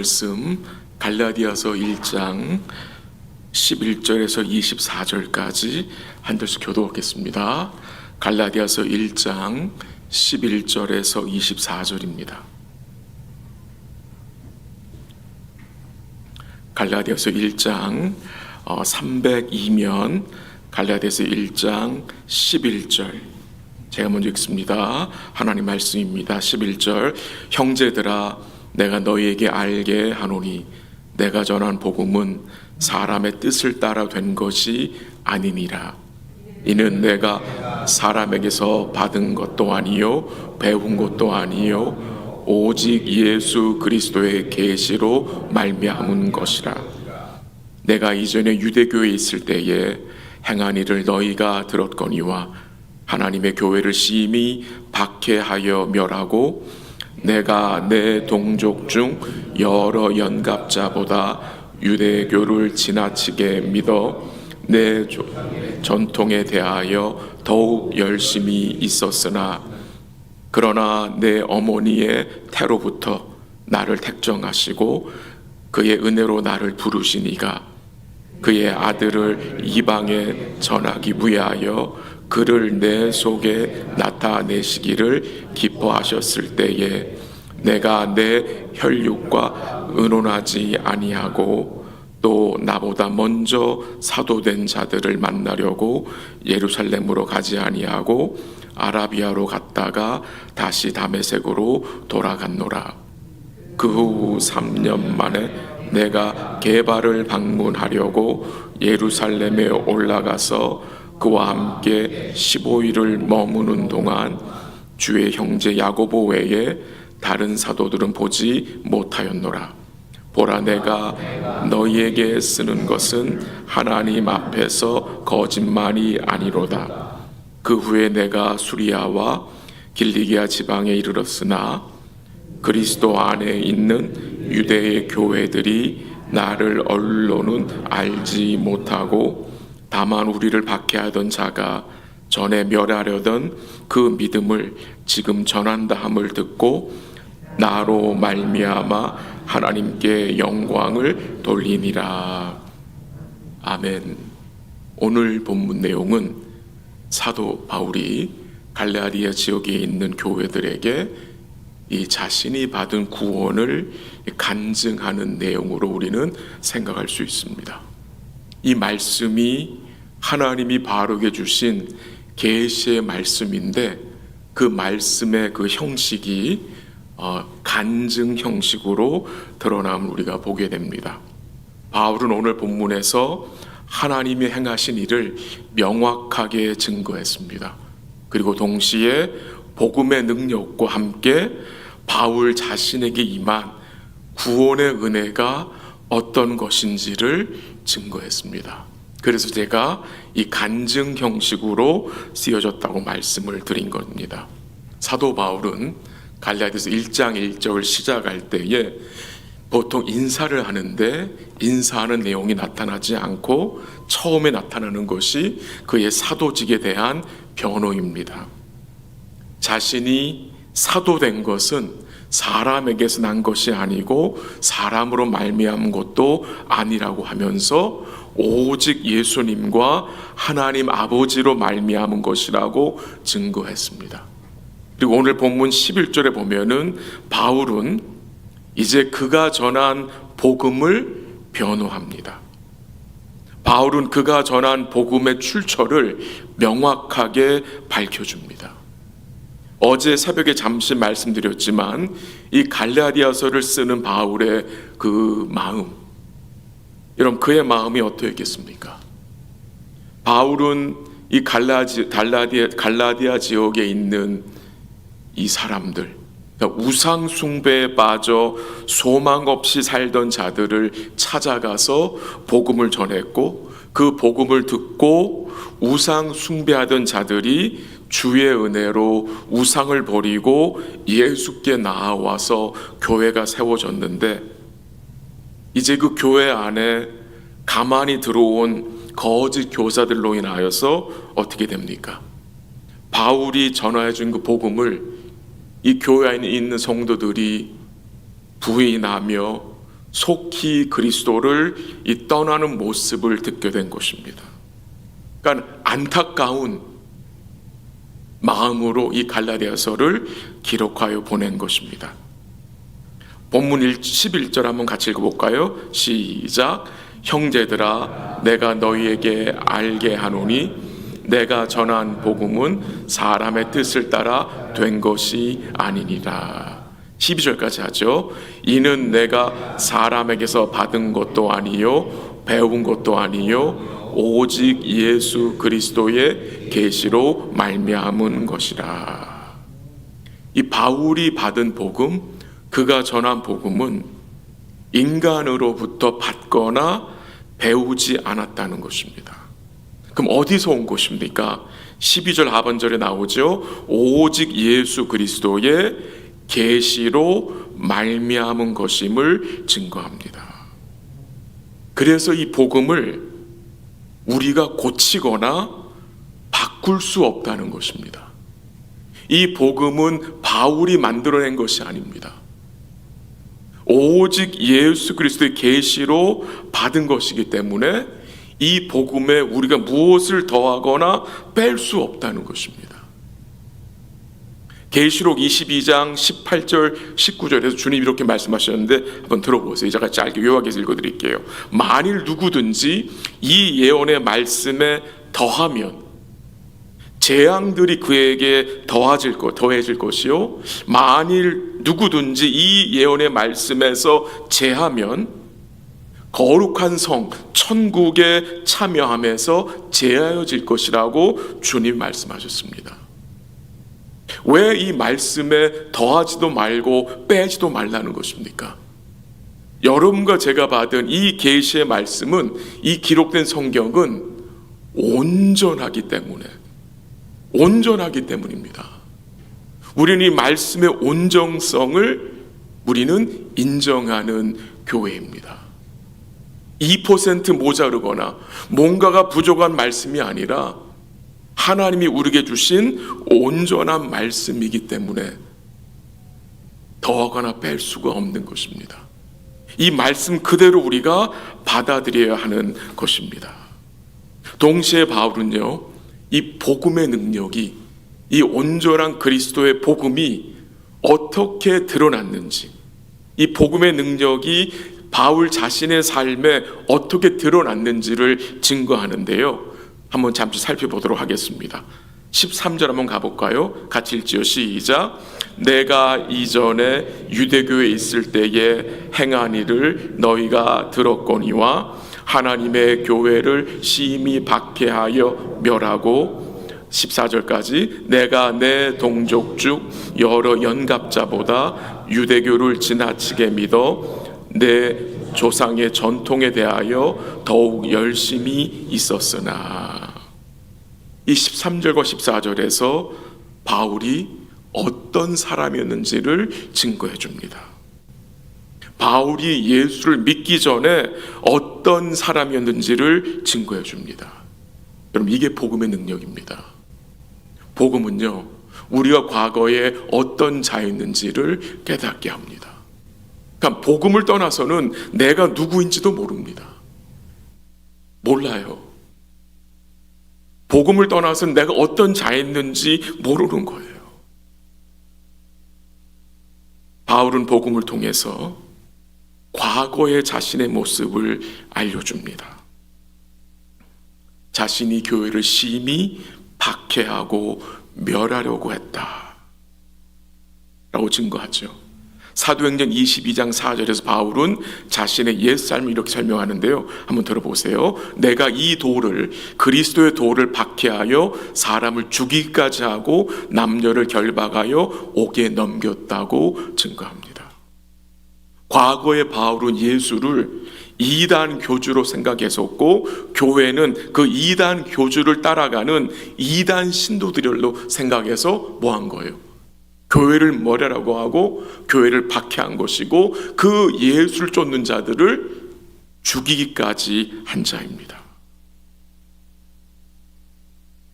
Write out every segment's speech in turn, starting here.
말씀 갈라디아서 1장 11절에서 24절까지 한 절씩 교독하겠습니다. 갈라디아서 1장 11절에서 24절입니다. 갈라디아서 1장 302면 갈라디아서 1장 11절 제가 먼저 읽습니다. 하나님 말씀입니다. 11절 형제들아 내가 너희에게 알게 하노니 내가 전한 복음은 사람의 뜻을 따라 된 것이 아니니라. 이는 내가 사람에게서 받은 것도 아니요 배운 것도 아니요 오직 예수 그리스도의 계시로 말미암은 것이라. 내가 이전에 유대교에 있을 때에 행한 일을 너희가 들었거니와 하나님의 교회를 심히 박해하여 멸하고 내가 내 동족 중 여러 연갑자보다 유대교를 지나치게 믿어 내 전통에 대하여 더욱 열심히 있었으나 그러나 내 어머니의 태로부터 나를 택정하시고 그의 은혜로 나를 부르시니가 그의 아들을 이방에 전하기 위하여 그를 내 속에 나타내시기를 기뻐하셨을 때에 내가 내 혈육과 의논하지 아니하고 또 나보다 먼저 사도된 자들을 만나려고 예루살렘으로 가지 아니하고 아라비아로 갔다가 다시 다메섹으로 돌아갔노라. 그 후 3년 만에 내가 게바를 방문하려고 예루살렘에 올라가서 그와 함께 15일을 머무는 동안 주의 형제 야고보 외에 다른 사도들은 보지 못하였노라. 보라 내가 너희에게 쓰는 것은 하나님 앞에서 거짓말이 아니로다. 그 후에 내가 수리아와 길리기아 지방에 이르렀으나 그리스도 안에 있는 유대의 교회들이 나를 언로는 알지 못하고 다만 우리를 박해하던 자가 전에 멸하려던 그 믿음을 지금 전한다 함을 듣고 나로 말미암아 하나님께 영광을 돌리니라. 아멘. 오늘 본문 내용은 사도 바울이 갈라디아 지역에 있는 교회들에게 이 자신이 받은 구원을 간증하는 내용으로 우리는 생각할 수 있습니다. 이 말씀이 하나님이 바울에게 주신 계시의 말씀인데 그 말씀의 그 형식이 간증 형식으로 드러남을 우리가 보게 됩니다. 바울은 오늘 본문에서 하나님이 행하신 일을 명확하게 증거했습니다. 그리고 동시에 복음의 능력과 함께 바울 자신에게 임한 구원의 은혜가 어떤 것인지를 증거했습니다. 그래서 제가 이 간증 형식으로 쓰여졌다고 말씀을 드린 겁니다. 사도 바울은 갈라디아서 1장 1절을 시작할 때에 보통 인사를 하는데 인사하는 내용이 나타나지 않고 처음에 나타나는 것이 그의 사도직에 대한 변호입니다. 자신이 사도된 것은 사람에게서 난 것이 아니고 사람으로 말미암은 것도 아니라고 하면서 오직 예수님과 하나님 아버지로 말미암은 것이라고 증거했습니다. 그리고 오늘 본문 11절에 보면은 바울은 이제 그가 전한 복음을 변호합니다. 바울은 그가 전한 복음의 출처를 명확하게 밝혀줍니다. 어제 새벽에 잠시 말씀드렸지만 이 갈라디아서를 쓰는 바울의 그 마음, 여러분 그의 마음이 어떠했겠습니까? 바울은 이 갈라디아 지역에 있는 이 사람들, 그러니까 우상 숭배에 빠져 소망 없이 살던 자들을 찾아가서 복음을 전했고 그 복음을 듣고 우상 숭배하던 자들이 주의 은혜로 우상을 버리고 예수께 나아와서 교회가 세워졌는데 이제 그 교회 안에 가만히 들어온 거짓 교사들로 인하여서 어떻게 됩니까? 바울이 전화해 준 그 복음을 이 교회 안에 있는 성도들이 부인하며 속히 그리스도를 이 떠나는 모습을 듣게 된 것입니다. 그러니까 안타까운 마음으로 이 갈라디아서를 기록하여 보낸 것입니다. 본문 11절 한번 같이 읽어볼까요? 시작. 형제들아, 내가 너희에게 알게 하노니 내가 전한 복음은 사람의 뜻을 따라 된 것이 아니니라. 12절까지 하죠. 이는 내가 사람에게서 받은 것도 아니요 배운 것도 아니요 오직 예수 그리스도의 계시로 말미암은 것이라. 이 바울이 받은 복음, 그가 전한 복음은 인간으로부터 받거나 배우지 않았다는 것입니다. 그럼 어디서 온 것입니까? 12절 하반절에 나오죠. 오직 예수 그리스도의 계시로 말미암은 것임을 증거합니다. 그래서 이 복음을 우리가 고치거나 바꿀 수 없다는 것입니다. 이 복음은 바울이 만들어낸 것이 아닙니다. 오직 예수 그리스도의 계시로 받은 것이기 때문에 이 복음에 우리가 무엇을 더하거나 뺄 수 없다는 것입니다. 계시록 22장 18절 19절에서 주님 이렇게 말씀하셨는데 한번 들어보세요. 제가 짧게 요약해서 읽어드릴게요. 만일 누구든지 이 예언의 말씀에 더하면 재앙들이 그에게 더해질 것이요, 만일 누구든지 이 예언의 말씀에서 제하면 거룩한 성 천국에 참여하면서 제하여질 것이라고 주님 말씀하셨습니다. 왜 이 말씀에 더하지도 말고 빼지도 말라는 것입니까? 여러분과 제가 받은 이 계시의 말씀은, 이 기록된 성경은 온전하기 때문입니다. 우리는 이 말씀의 온정성을 우리는 인정하는 교회입니다. 2% 모자르거나 뭔가가 부족한 말씀이 아니라 하나님이 우리에게 주신 온전한 말씀이기 때문에 더하거나 뺄 수가 없는 것입니다. 이 말씀 그대로 우리가 받아들여야 하는 것입니다. 동시에 바울은요, 이 복음의 능력이, 이 온전한 그리스도의 복음이 어떻게 드러났는지, 이 복음의 능력이 바울 자신의 삶에 어떻게 드러났는지를 증거하는데요, 한번 잠시 살펴보도록 하겠습니다. 13절 한번 가볼까요? 같이 읽지요. 시작. 내가 이전에 유대교에 있을 때에 행한 일을 너희가 들었거니와 하나님의 교회를 심히 박해하여 멸하고, 14절까지 내가 내 동족 중 여러 연갑자보다 유대교를 지나치게 믿어 내 조상의 전통에 대하여 더욱 열심히 있었으나. 이 13절과 14절에서 바울이 어떤 사람이었는지를 증거해 줍니다. 바울이 예수를 믿기 전에 어떤 사람이었는지를 증거해 줍니다. 여러분, 이게 복음의 능력입니다. 복음은요, 우리가 과거에 어떤 자였는지를 깨닫게 합니다. 그러니까 복음을 떠나서는 내가 누구인지도 모릅니다. 몰라요. 복음을 떠나서는 내가 어떤 자였는지 모르는 거예요. 바울은 복음을 통해서 과거의 자신의 모습을 알려줍니다. 자신이 교회를 심히 박해하고 멸하려고 했다 라고 증거하죠. 사도행전 22장 4절에서 바울은 자신의 옛삶을 이렇게 설명하는데요, 한번 들어보세요. 내가 이 도를, 그리스도의 도를 박해하여 사람을 죽이기까지 하고 남녀를 결박하여 옥에 넘겼다고 증거합니다. 과거의 바울은 예수를 이단 교주로 생각했었고, 교회는 그 이단 교주를 따라가는 이단 신도들로 생각해서 뭐 한 거예요? 교회를 멸하라고 하고 교회를 박해한 것이고, 그 예수를 쫓는 자들을 죽이기까지 한 자입니다.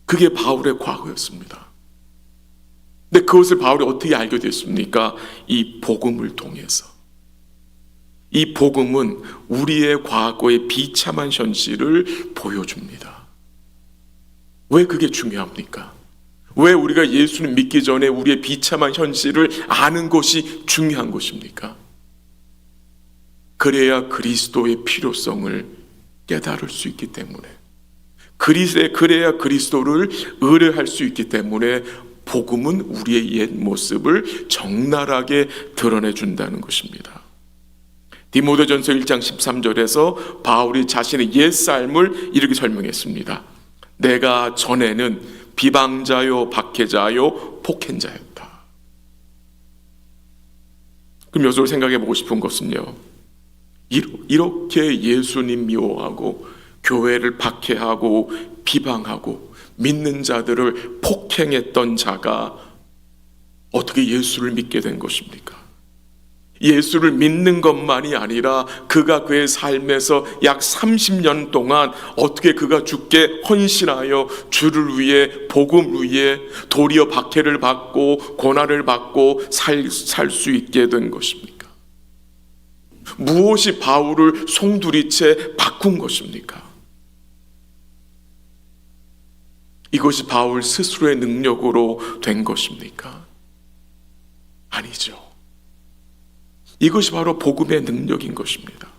그게 바울의 과거였습니다. 근데 그것을 바울이 어떻게 알게 됐습니까? 이 복음을 통해서. 이 복음은 우리의 과거의 비참한 현실을 보여줍니다. 왜 그게 중요합니까? 왜 우리가 예수를 믿기 전에 우리의 비참한 현실을 아는 것이 중요한 것입니까? 그래야 그리스도의 필요성을 깨달을 수 있기 때문에, 그래야 그리스도를 의뢰할 수 있기 때문에 복음은 우리의 옛 모습을 적나라하게 드러내준다는 것입니다. 디모데전서 1장 13절에서 바울이 자신의 옛 삶을 이렇게 설명했습니다. 내가 전에는 비방자요, 박해자요, 폭행자였다. 그럼 여기서 생각해 보고 싶은 것은요, 이렇게 예수님 미워하고 교회를 박해하고 비방하고 믿는 자들을 폭행했던 자가 어떻게 예수를 믿게 된 것입니까? 예수를 믿는 것만이 아니라 그가 그의 삶에서 약 30년 동안 어떻게 그가 주께 헌신하여 주를 위해, 복음을 위해 도리어 박해를 받고 고난을 받고 살 수 있게 된 것입니까? 무엇이 바울을 송두리째 바꾼 것입니까? 이것이 바울 스스로의 능력으로 된 것입니까? 아니죠. 이것이 바로 복음의 능력인 것입니다.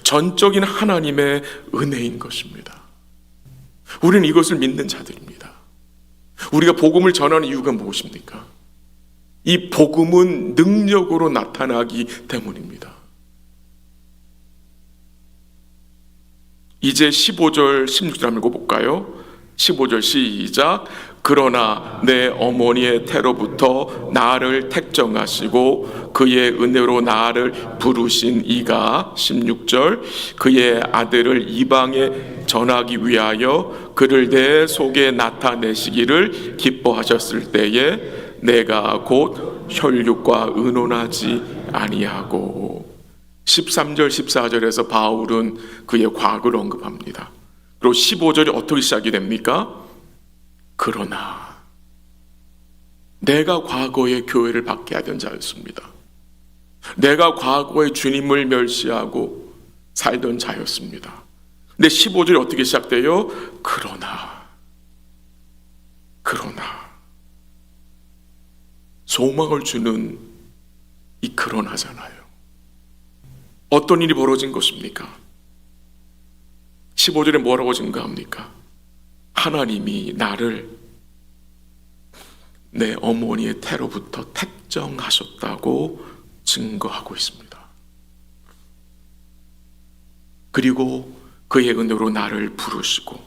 전적인 하나님의 은혜인 것입니다. 우리는 이것을 믿는 자들입니다. 우리가 복음을 전하는 이유가 무엇입니까? 이 복음은 능력으로 나타나기 때문입니다. 이제 15절 16절 한번 읽어볼까요? 15절 시작. 그러나 내 어머니의 태로부터 나를 택정하시고 그의 은혜로 나를 부르신 이가 16절 그의 아들을 이방에 전하기 위하여 그를 내 속에 나타내시기를 기뻐하셨을 때에 내가 곧 혈육과 의논하지 아니하고. 13절 14절에서 바울은 그의 과거를 언급합니다. 그리고 15절이 어떻게 시작이 됩니까? 그러나 내가 과거에 교회를 박해하던 자였습니다. 내가 과거에 주님을 멸시하고 살던 자였습니다. 근데 15절이 어떻게 시작돼요? 그러나 소망을 주는 이 그러나잖아요. 어떤 일이 벌어진 것입니까? 15절에 뭐라고 증거합니까? 하나님이 나를 내 어머니의 태로부터 택정하셨다고 증거하고 있습니다. 그리고 그의 은혜로 나를 부르시고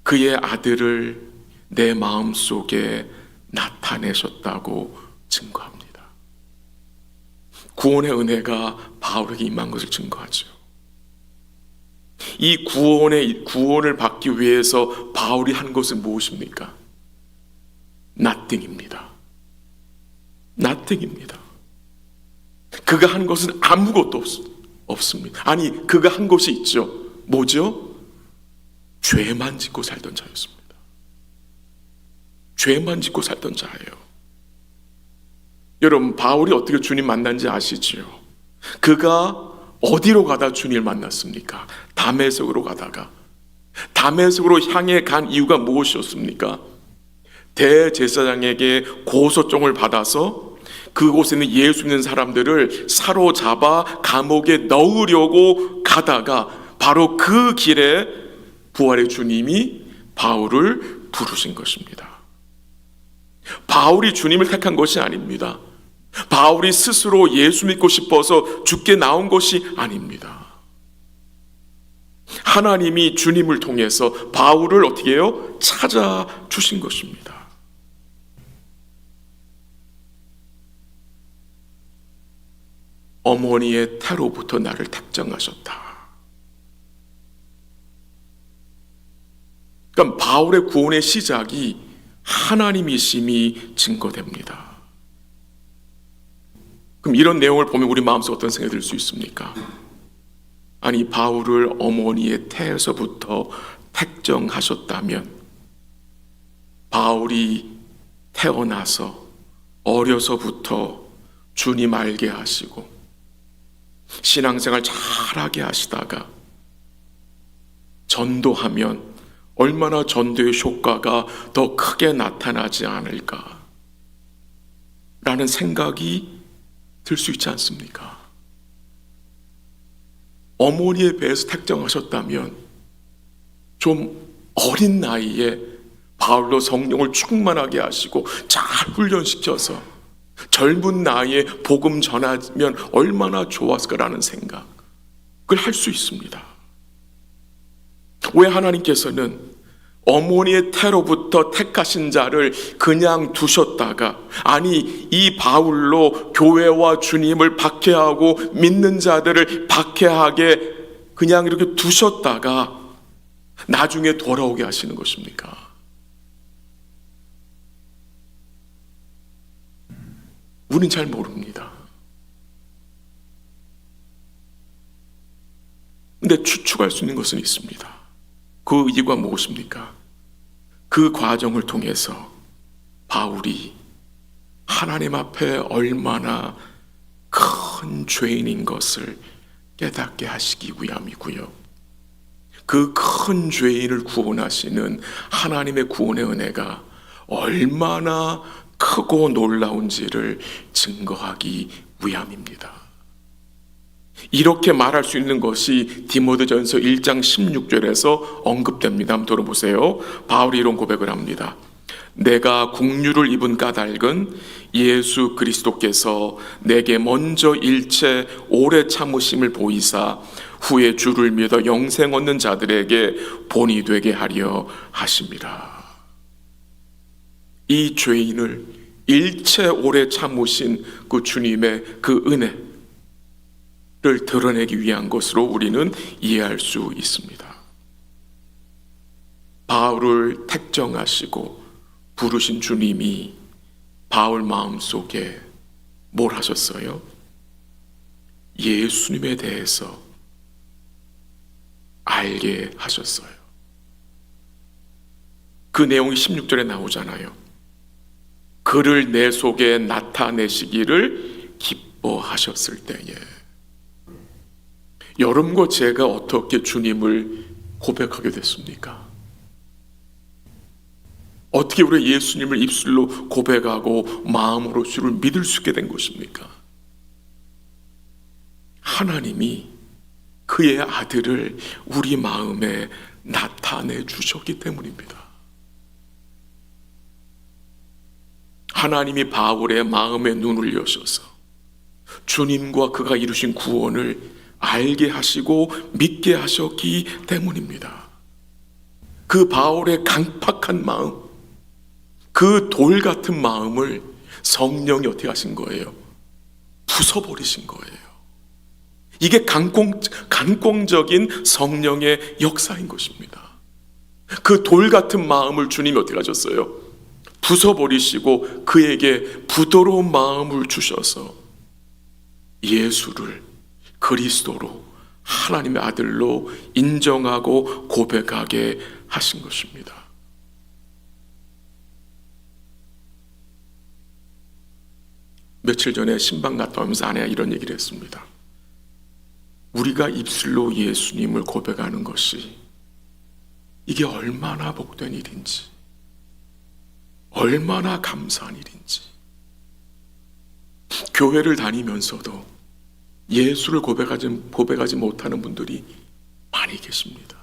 그의 아들을 내 마음속에 나타내셨다고 증거합니다. 구원의 은혜가 바울에게 임한 것을 증거하죠. 이 구원을 받기 위해서 바울이 한 것은 무엇입니까? nothing입니다. 그가 한 것은 아무것도 없습니다. 아니, 그가 한 것이 있죠. 뭐죠? 죄만 짓고 살던 자였습니다. 죄만 짓고 살던 자예요. 여러분, 바울이 어떻게 주님 만난지 아시지요? 그가 어디로 가다 주님을 만났습니까? 다메섹으로 가다가. 다메섹으로 향해 간 이유가 무엇이었습니까? 대제사장에게 고소장을 받아서 그곳에 있는 예수 믿는 사람들을 사로잡아 감옥에 넣으려고 가다가 바로 그 길에 부활의 주님이 바울을 부르신 것입니다. 바울이 주님을 택한 것이 아닙니다. 바울이 스스로 예수 믿고 싶어서 죽게 나온 것이 아닙니다. 하나님이 주님을 통해서 바울을 어떻게 해요? 찾아주신 것입니다. 어머니의 태로부터 나를 택정하셨다. 그러니까 바울의 구원의 시작이 하나님이심이 증거됩니다. 그럼 이런 내용을 보면 우리 마음속에 어떤 생각이 들 수 있습니까? 아니, 바울을 어머니의 태에서부터 택정하셨다면 바울이 태어나서 어려서부터 주님 알게 하시고 신앙생활 잘하게 하시다가 전도하면 얼마나 전도의 효과가 더 크게 나타나지 않을까 라는 생각이 들 수 있지 않습니까? 어머니의 배에서 택정하셨다면 좀 어린 나이에 바울로 성령을 충만하게 하시고 잘 훈련시켜서 젊은 나이에 복음 전하면 얼마나 좋았을까라는 생각을 할 수 있습니다. 왜 하나님께서는 어머니의 태로부터 택하신 자를 그냥 두셨다가, 아니 이 바울로 교회와 주님을 박해하고 믿는 자들을 박해하게 그냥 이렇게 두셨다가 나중에 돌아오게 하시는 것입니까? 우린 잘 모릅니다. 근데 추측할 수 있는 것은 있습니다. 그 이유가 무엇입니까? 그 과정을 통해서 바울이 하나님 앞에 얼마나 큰 죄인인 것을 깨닫게 하시기 위함이고요. 그 큰 죄인을 구원하시는 하나님의 구원의 은혜가 얼마나 크고 놀라운지를 증거하기 위함입니다. 이렇게 말할 수 있는 것이 디모데전서 1장 16절에서 언급됩니다. 한번 들어보세요. 바울이 이런 고백을 합니다. 내가 국류를 입은 까닭은 예수 그리스도께서 내게 먼저 일체 오래 참으심을 보이사 후에 주를 믿어 영생 얻는 자들에게 본이 되게 하려 하심이라. 이 죄인을 일체 오래 참으신 그 주님의 그 은혜를 드러내기 위한 것으로 우리는 이해할 수 있습니다. 바울을 택정하시고 부르신 주님이 바울 마음속에 뭘 하셨어요? 예수님에 대해서 알게 하셨어요. 그 내용이 16절에 나오잖아요. 그를 내 속에 나타내시기를 기뻐하셨을 때에. 여러분과 제가 어떻게 주님을 고백하게 됐습니까? 어떻게 우리 예수님을 입술로 고백하고 마음으로 주를 믿을 수 있게 된 것입니까? 하나님이 그의 아들을 우리 마음에 나타내 주셨기 때문입니다. 하나님이 바울의 마음의 눈을 여셔서 주님과 그가 이루신 구원을 알게 하시고 믿게 하셨기 때문입니다. 그 바울의 강팍한 마음, 그 돌 같은 마음을 성령이 어떻게 하신 거예요? 부숴버리신 거예요. 이게 강공적인 성령의 역사인 것입니다. 그 돌 같은 마음을 주님이 어떻게 하셨어요? 부숴버리시고 그에게 부드러운 마음을 주셔서 예수를 그리스도로 하나님의 아들로 인정하고 고백하게 하신 것입니다. 며칠 전에 신방 갔다 오면서 아내가 이런 얘기를 했습니다. 우리가 입술로 예수님을 고백하는 것이 이게 얼마나 복된 일인지, 얼마나 감사한 일인지. 교회를 다니면서도 예수를 고백하지 못하는 분들이 많이 계십니다.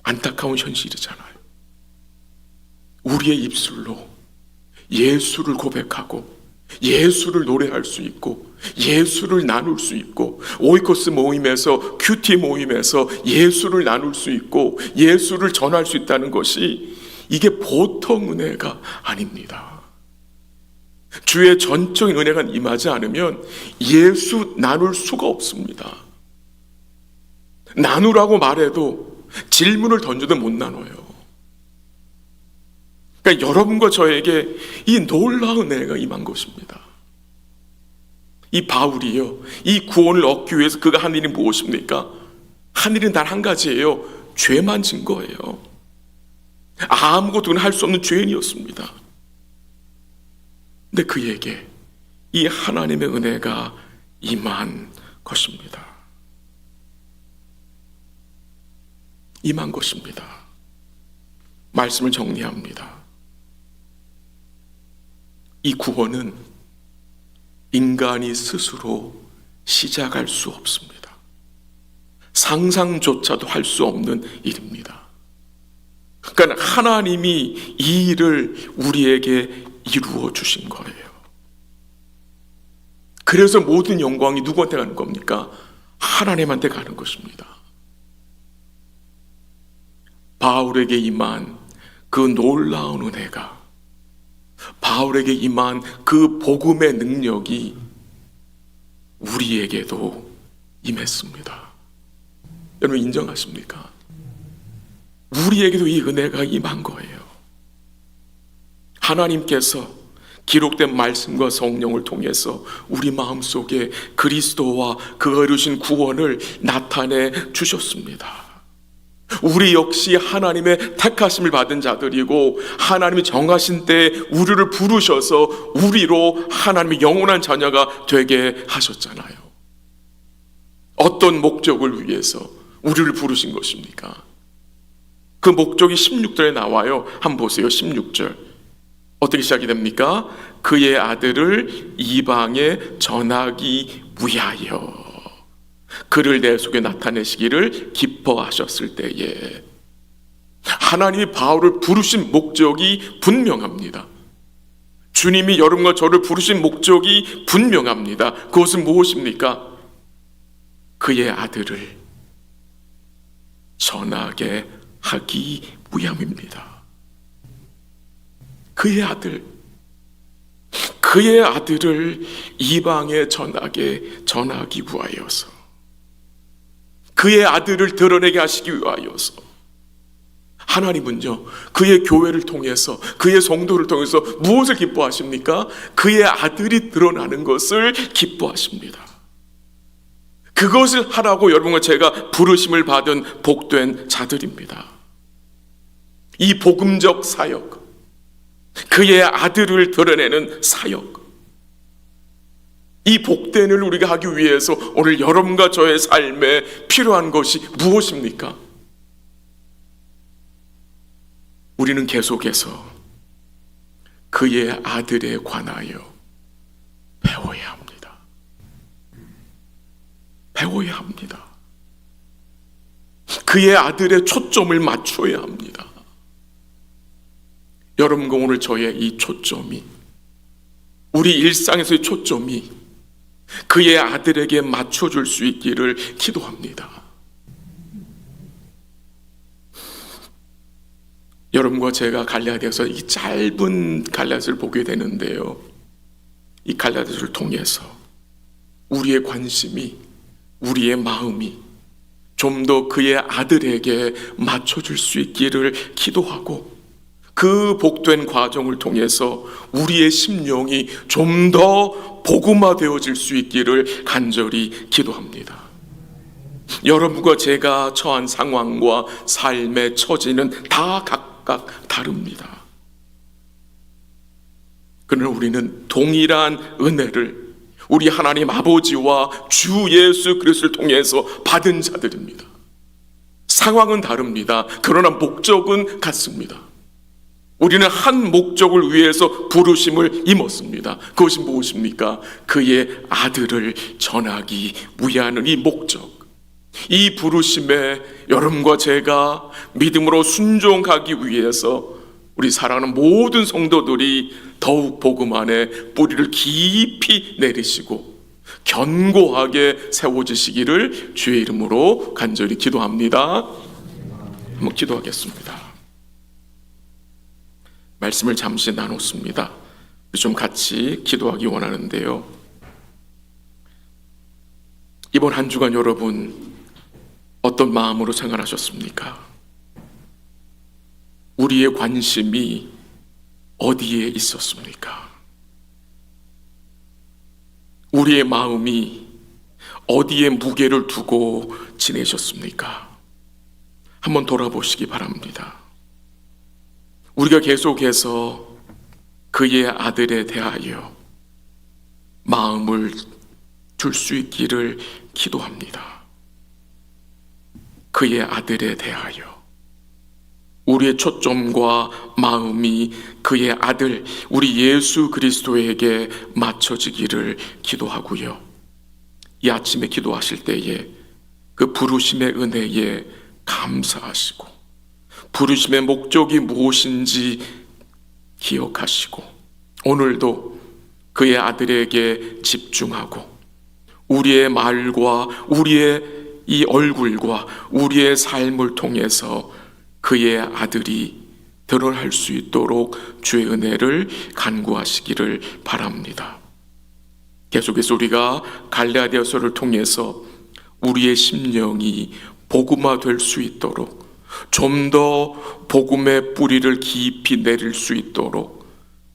안타까운 현실이잖아요. 우리의 입술로 예수를 고백하고 예수를 노래할 수 있고 예수를 나눌 수 있고 오이코스 모임에서 큐티 모임에서 예수를 나눌 수 있고 예수를 전할 수 있다는 것이 이게 보통 은혜가 아닙니다. 주의 전적인 은혜가 임하지 않으면 예수 나눌 수가 없습니다. 나누라고 말해도 질문을 던져도 못 나눠요. 그러니까 여러분과 저에게 이 놀라운 은혜가 임한 것입니다. 이 바울이요, 이 구원을 얻기 위해서 그가 한 일이 무엇입니까? 한 일은 단 한 가지예요. 죄만 진 거예요. 아무것도 할 수 없는 죄인이었습니다. 근데 그에게 이 하나님의 은혜가 임한 것입니다. 임한 것입니다. 말씀을 정리합니다. 이 구원은 인간이 스스로 시작할 수 없습니다. 상상조차도 할 수 없는 일입니다. 그러니까 하나님이 이 일을 우리에게 이루어 주신 거예요. 그래서 모든 영광이 누구한테 가는 겁니까? 하나님한테 가는 것입니다. 바울에게 임한 그 놀라운 은혜가, 바울에게 임한 그 복음의 능력이 우리에게도 임했습니다. 여러분 인정하십니까? 우리에게도 이 은혜가 임한 거예요. 하나님께서 기록된 말씀과 성령을 통해서 우리 마음속에 그리스도와 그가 이루신 구원을 나타내 주셨습니다. 우리 역시 하나님의 택하심을 받은 자들이고 하나님이 정하신 때에 우리를 부르셔서 우리로 하나님의 영원한 자녀가 되게 하셨잖아요. 어떤 목적을 위해서 우리를 부르신 것입니까? 그 목적이 16절에 나와요. 한번 보세요. 16절 어떻게 시작이 됩니까? 그의 아들을 이방에 전하기 위하여 그를 내 속에 나타내시기를 기뻐하셨을 때에. 하나님이 바울을 부르신 목적이 분명합니다. 주님이 여러분과 저를 부르신 목적이 분명합니다. 그것은 무엇입니까? 그의 아들을 전하게 하기 위함입니다. 그의 아들을 이방에 전하기 위하여서, 그의 아들을 드러내게 하시기 위하여서. 하나님은요, 그의 교회를 통해서, 그의 성도를 통해서 무엇을 기뻐하십니까? 그의 아들이 드러나는 것을 기뻐하십니다. 그것을 하라고 여러분과 제가 부르심을 받은 복된 자들입니다. 이 복음적 사역, 그의 아들을 드러내는 사역, 이 복된 일을 우리가 하기 위해서 오늘 여러분과 저의 삶에 필요한 것이 무엇입니까? 우리는 계속해서 그의 아들에 관하여 배워야 합니다. 배워야 합니다. 그의 아들의 초점을 맞춰야 합니다. 여러분과 오늘 저의 이 초점이, 우리 일상에서의 초점이 그의 아들에게 맞춰줄 수 있기를 기도합니다. 여러분과 제가 갈라디아서, 이 짧은 갈라디아서를 보게 되는데요, 이 갈라디아서를 통해서 우리의 관심이, 우리의 마음이 좀 더 그의 아들에게 맞춰줄 수 있기를 기도하고, 그 복된 과정을 통해서 우리의 심령이 좀 더 복음화되어질 수 있기를 간절히 기도합니다. 여러분과 제가 처한 상황과 삶의 처지는 다 각각 다릅니다. 그러나 우리는 동일한 은혜를 우리 하나님 아버지와 주 예수 그리스도를 통해서 받은 자들입니다. 상황은 다릅니다. 그러나 목적은 같습니다. 우리는 한 목적을 위해서 부르심을 입었습니다. 그것이 무엇입니까? 그의 아들을 전하기 위한 이 목적, 이 부르심에 여러분과 제가 믿음으로 순종하기 위해서 우리 사랑하는 모든 성도들이 더욱 복음 안에 뿌리를 깊이 내리시고 견고하게 세워지시기를 주의 이름으로 간절히 기도합니다. 한번 기도하겠습니다. 말씀을 잠시 나눴습니다. 좀 같이 기도하기 원하는데요, 이번 한 주간 여러분 어떤 마음으로 생활하셨습니까? 우리의 관심이 어디에 있었습니까? 우리의 마음이 어디에 무게를 두고 지내셨습니까? 한번 돌아보시기 바랍니다. 우리가 계속해서 그의 아들에 대하여 마음을 줄 수 있기를 기도합니다. 그의 아들에 대하여 우리의 초점과 마음이 그의 아들 우리 예수 그리스도에게 맞춰지기를 기도하고요. 이 아침에 기도하실 때에 그 부르심의 은혜에 감사하시고 부르심의 목적이 무엇인지 기억하시고 오늘도 그의 아들에게 집중하고 우리의 말과 우리의 이 얼굴과 우리의 삶을 통해서 그의 아들이 드러날 수 있도록 주의 은혜를 간구하시기를 바랍니다. 계속해서 우리가 갈라디아서를 통해서 우리의 심령이 복음화될 수 있도록 좀 더 복음의 뿌리를 깊이 내릴 수 있도록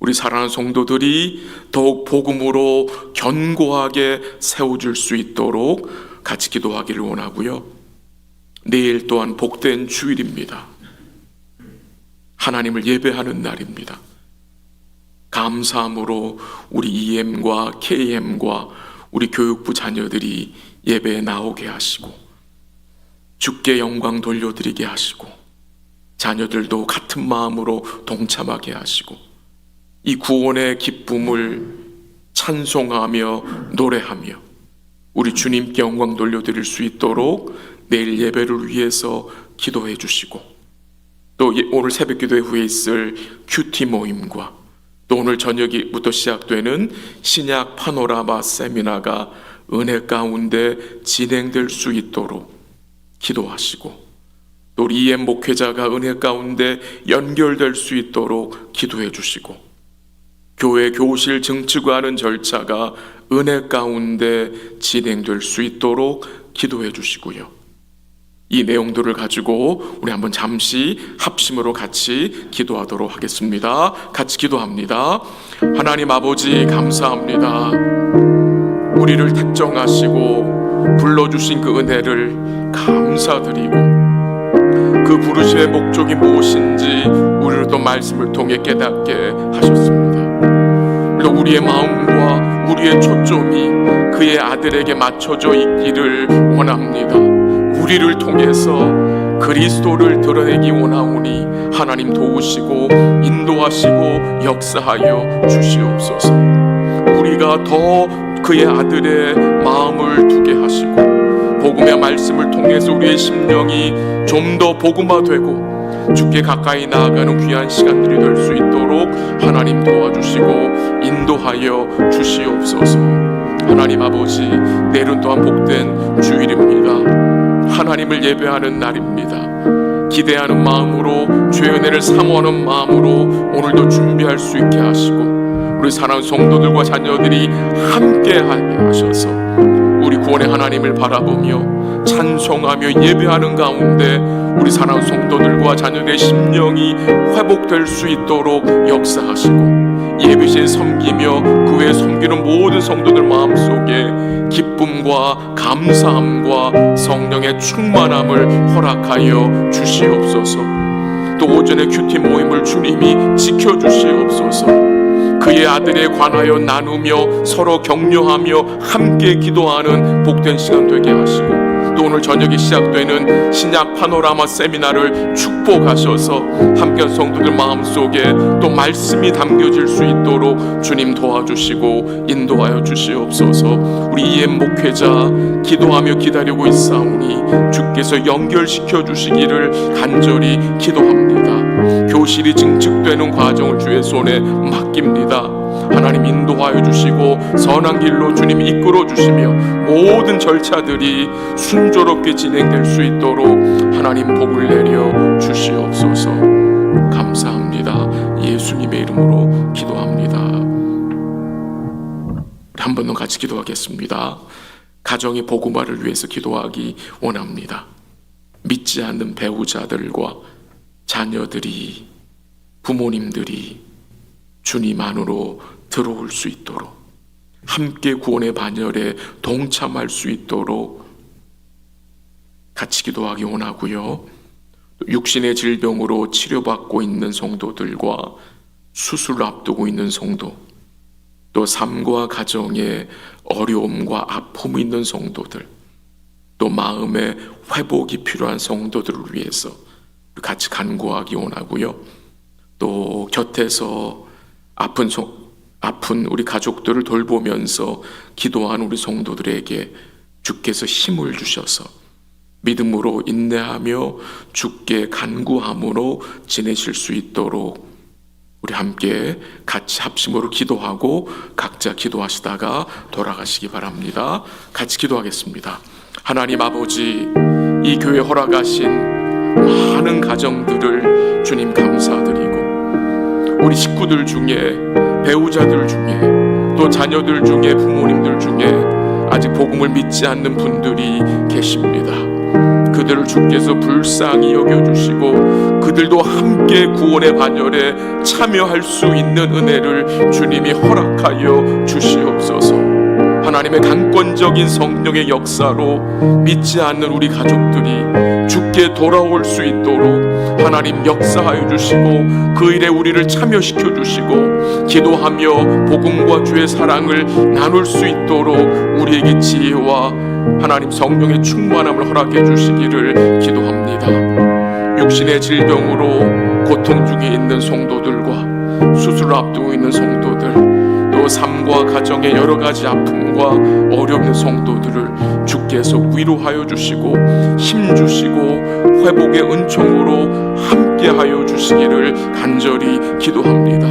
우리 사랑하는 성도들이 더욱 복음으로 견고하게 세워질 수 있도록 같이 기도하기를 원하고요. 내일 또한 복된 주일입니다. 하나님을 예배하는 날입니다. 감사함으로 우리 EM과 KM과 우리 교육부 자녀들이 예배에 나오게 하시고 주께 영광 돌려드리게 하시고 자녀들도 같은 마음으로 동참하게 하시고 이 구원의 기쁨을 찬송하며 노래하며 우리 주님께 영광 돌려드릴 수 있도록 내일 예배를 위해서 기도해 주시고 또 오늘 새벽 기도회 후에 있을 큐티 모임과 또 오늘 저녁부터 시작되는 신약 파노라마 세미나가 은혜 가운데 진행될 수 있도록 기도하시고 또 우리 EM 목회자가 은혜 가운데 연결될 수 있도록 기도해 주시고 교회 교실 증축하는 절차가 은혜 가운데 진행될 수 있도록 기도해 주시고요. 이 내용들을 가지고 우리 한번 잠시 합심으로 같이 기도하도록 하겠습니다. 같이 기도합니다. 하나님 아버지 감사합니다. 우리를 택정하시고 불러주신 그 은혜를 감사드리고 그 부르심의 목적이 무엇인지 우리를 또 말씀을 통해 깨닫게 하셨습니다. 우리의 마음과 우리의 초점이 그의 아들에게 맞춰져 있기를 원합니다. 우리를 통해서 그리스도를 드러내기 원하오니 하나님 도우시고 인도하시고 역사하여 주시옵소서. 우리가 더 그의 아들의 마음을 두게 하시고 복음의 말씀을 통해서 우리의 심령이 좀 더 복음화되고 주께 가까이 나아가는 귀한 시간들이 될 수 있도록 하나님 도와주시고 인도하여 주시옵소서. 하나님 아버지, 내일은 또한 복된 주일입니다. 하나님을 예배하는 날입니다. 기대하는 마음으로 주의 은혜를 사모하는 마음으로 오늘도 준비할 수 있게 하시고 우리 사랑하는 성도들과 자녀들이 함께하게 하셔서 우리 구원의 하나님을 바라보며 찬송하며 예배하는 가운데 우리 사랑하는 성도들과 자녀들의 심령이 회복될 수 있도록 역사하시고 예배시에 섬기며 그 외에 섬기는 모든 성도들 마음속에 기쁨과 감사함과 성령의 충만함을 허락하여 주시옵소서. 또 오전에 큐티 모임을 주님이 지켜주시옵소서. 그의 아들에 관하여 나누며 서로 격려하며 함께 기도하는 복된 시간 되게 하시고 또 오늘 저녁에 시작되는 신약 파노라마 세미나를 축복하셔서 함께한 성도들 마음속에 또 말씀이 담겨질 수 있도록 주님 도와주시고 인도하여 주시옵소서. 우리 EM 목회자 기도하며 기다리고 있사오니 주께서 연결시켜 주시기를 간절히 기도합니다. 교실이 증축되는 과정을 주의 손에 맡깁니다. 하나님 인도하여 주시고 선한 길로 주님이 이끌어 주시며 모든 절차들이 순조롭게 진행될 수 있도록 하나님 복을 내려 주시옵소서. 감사합니다. 예수님의 이름으로 기도합니다. 한 번 더 같이 기도하겠습니다. 가정의 복음화를 위해서 기도하기 원합니다. 믿지 않는 배우자들과 자녀들이 부모님들이 주님 안으로 들어올 수 있도록 함께 구원의 반열에 동참할 수 있도록 같이 기도하기 원하고요. 육신의 질병으로 치료받고 있는 성도들과 수술을 앞두고 있는 성도 또 삶과 가정에 어려움과 아픔이 있는 성도들, 또 마음의 회복이 필요한 성도들을 위해서 같이 간구하기 원하고요. 또 곁에서 아픈 우리 가족들을 돌보면서 기도하는 우리 성도들에게 주께서 힘을 주셔서 믿음으로 인내하며 주께 간구함으로 지내실 수 있도록 우리 함께 같이 합심으로 기도하고 각자 기도하시다가 돌아가시기 바랍니다. 같이 기도하겠습니다. 하나님 아버지, 이 교회 허락하신 많은 가정들을 주님 감사드리고, 우리 식구들 중에, 배우자들 중에, 또 자녀들 중에, 부모님들 중에 아직 복음을 믿지 않는 분들이 계십니다. 그들을 주께서 불쌍히 여겨주시고 그들도 함께 구원의 반열에 참여할 수 있는 은혜를 주님이 허락하여 주시옵소서. 하나님의 강권적인 성령의 역사로 믿지 않는 우리 가족들이 주께 돌아올 수 있도록 하나님 역사하여 주시고 그 일에 우리를 참여시켜 주시고 기도하며 복음과 주의 사랑을 나눌 수 있도록 우리에게 지혜와 하나님 성령의 충만함을 허락해 주시기를 기도합니다. 육신의 질병으로 고통 중에 있는 성도들과 수술을 앞두고 있는 성도들, 또 삶과 가정의 여러 가지 아픔과 어려움 있는 성도들을 주께서 위로하여 주시고 힘 주시고 회복의 은총으로 함께하여 주시기를 간절히 기도합니다.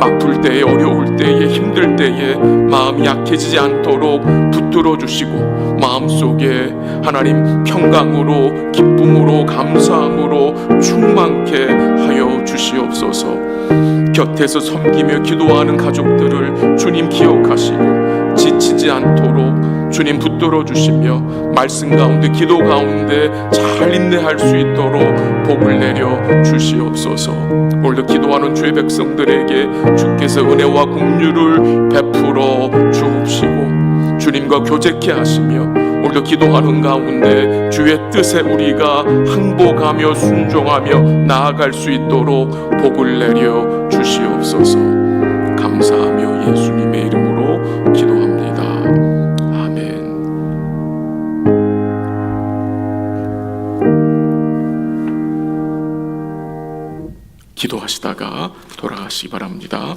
아플 때에, 어려울 때에, 힘들 때에 마음이 약해지지 않도록 붙들어 주시고 마음속에 하나님 평강으로, 기쁨으로, 감사함으로 충만케 하여 주시옵소서. 곁에서 섬기며 기도하는 가족들을 주님 기억하시고 지치지 않도록 주님 붙들어 주시며 말씀 가운데, 기도 가운데 잘 인내할 수 있도록 복을 내려 주시옵소서. 오늘도 기도하는 주의 백성들에게 주께서 은혜와 긍휼을 베풀어 주옵시고 주님과 교제케 하시며 오늘도 기도하는 가운데 주의 뜻에 우리가 항복하며 순종하며 나아갈 수 있도록 복을 내려 주시옵소서. 감사하며 예수님의 이름으로 기도합니다. 아멘. 기도하시다가 돌아가시기 바랍니다.